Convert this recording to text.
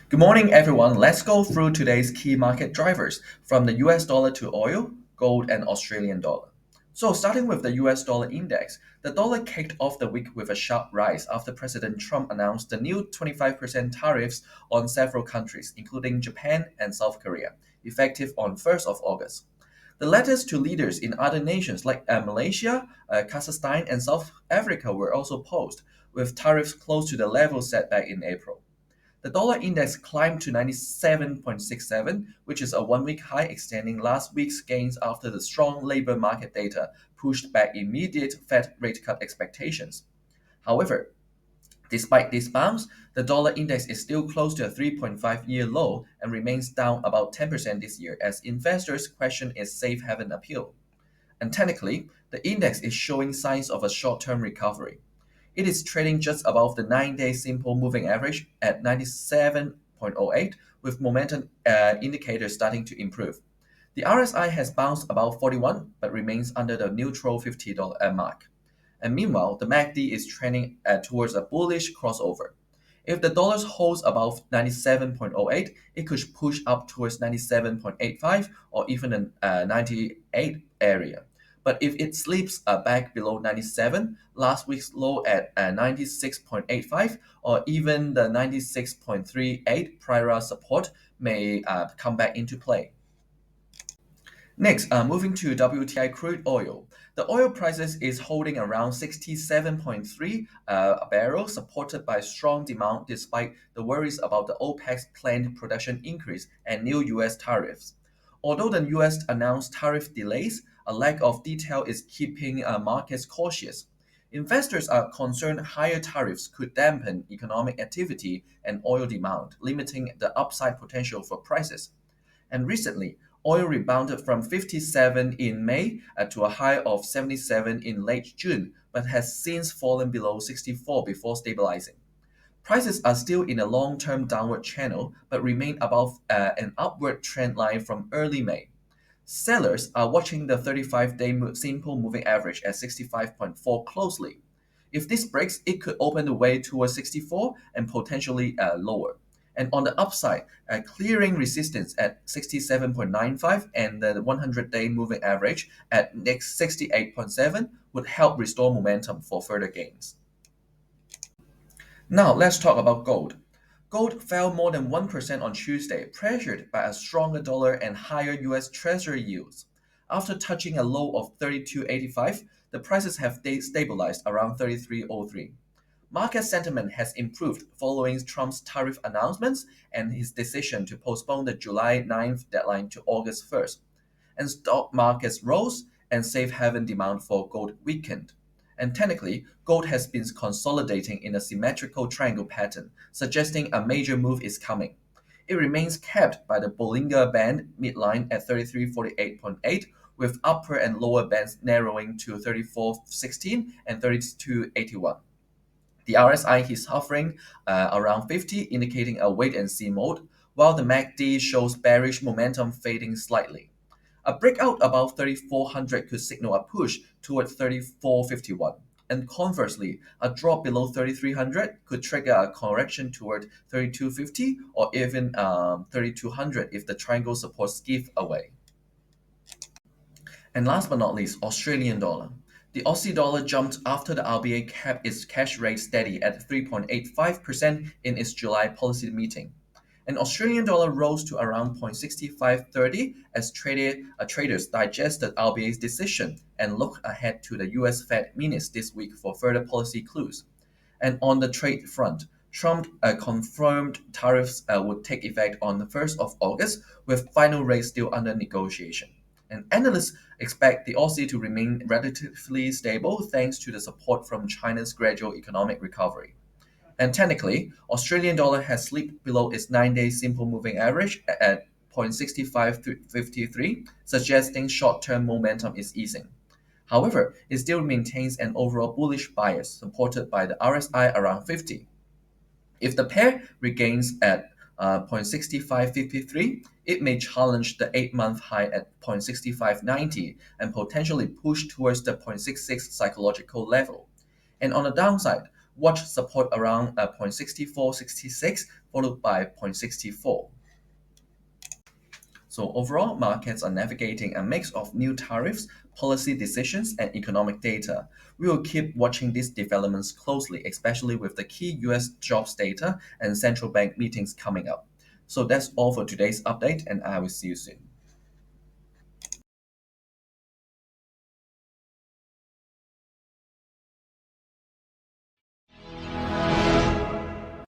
Good morning, everyone. Let's go through today's key market drivers from the US dollar to oil, gold, and Australian dollar. So, starting with the US dollar index, the dollar kicked off the week with a sharp rise after President Trump announced the new 25% tariffs on several countries, including Japan and South Korea, effective on 1st of August. The letters to leaders in other nations like Malaysia, Kazakhstan, and South Africa were also posted, with tariffs close to the level set back in April. The dollar index climbed to 97.67, which is a 1 week high, extending last week's gains after the strong labor market data pushed back immediate Fed rate cut expectations. However, despite this bounce, the dollar index is still close to a 3.5-year low and remains down about 10% this year as investors question its safe haven appeal. And technically, the index is showing signs of a short term recovery. It is trading just above the 9-day simple moving average at 97.08, with momentum indicators starting to improve. The RSI has bounced about 41 but remains under the neutral $50 mark. And meanwhile, the MACD is trending towards a bullish crossover. If the dollar holds above 97.08, it could push up towards 97.85 or even the 98 area. But if it slips back below 97, last week's low at 96.85 or even the 96.38 prior support may come back into play. Next, moving to WTI crude oil. The oil prices is holding around 67.3 a barrel, supported by strong demand despite the worries about the OPEC's planned production increase and new US tariffs. Although the US announced tariff delays, a lack of detail is keeping markets cautious. Investors are concerned higher tariffs could dampen economic activity and oil demand, limiting the upside potential for prices. And recently, oil rebounded from 57 in May to a high of 77 in late June, but has since fallen below 64 before stabilizing. Prices are still in a long term downward channel, but remain above an upward trend line from early May. Sellers are watching the 35-day simple moving average at 65.4 closely. If this breaks, it could open the way towards 64 and potentially lower. And on the upside, clearing resistance at 67.95 and the 100-day moving average at next 68.7 would help restore momentum for further gains. Now let's talk about gold. Gold fell more than 1% on Tuesday, pressured by a stronger dollar and higher US Treasury yields. After touching a low of 32.85, the prices have stabilized around 33.03. Market sentiment has improved following Trump's tariff announcements and his decision to postpone the July 9th deadline to August 1st. And stock markets rose and safe haven demand for gold weakened. And technically, gold has been consolidating in a symmetrical triangle pattern, suggesting a major move is coming. It remains capped by the Bollinger Band midline at 3348.8, with upper and lower bands narrowing to 3416 and 3281. The RSI is hovering around 50, indicating a wait and see mode, while the MACD shows bearish momentum fading slightly. A breakout above 3400 could signal a push toward 3451. And conversely, a drop below 3300 could trigger a correction toward 3250 or even 3200 if the triangle supports give away. And last but not least, Australian dollar. The Aussie dollar jumped after the RBA kept its cash rate steady at 3.85% in its July policy meeting. And Australian dollar rose to around 0.6530 as traders digested RBA's decision and look ahead to the US Fed minutes this week for further policy clues. And on the trade front, Trump confirmed tariffs would take effect on the 1st of August, with final rates still under negotiation. And analysts expect the Aussie to remain relatively stable thanks to the support from China's gradual economic recovery. And technically, Australian dollar has slipped below its 9-day simple moving average at 0.6553, suggesting short-term momentum is easing. However, it still maintains an overall bullish bias supported by the RSI around 50. If the pair regains at 0.6553, it may challenge the 8-month high at 0.6590 and potentially push towards the 0.66 psychological level. And on the downside, watch support around 0.6466 followed by 0.64. So overall, markets are navigating a mix of new tariffs, policy decisions, and economic data. We will keep watching these developments closely, especially with the key US jobs data and central bank meetings coming up. So that's all for today's update, and I will see you soon.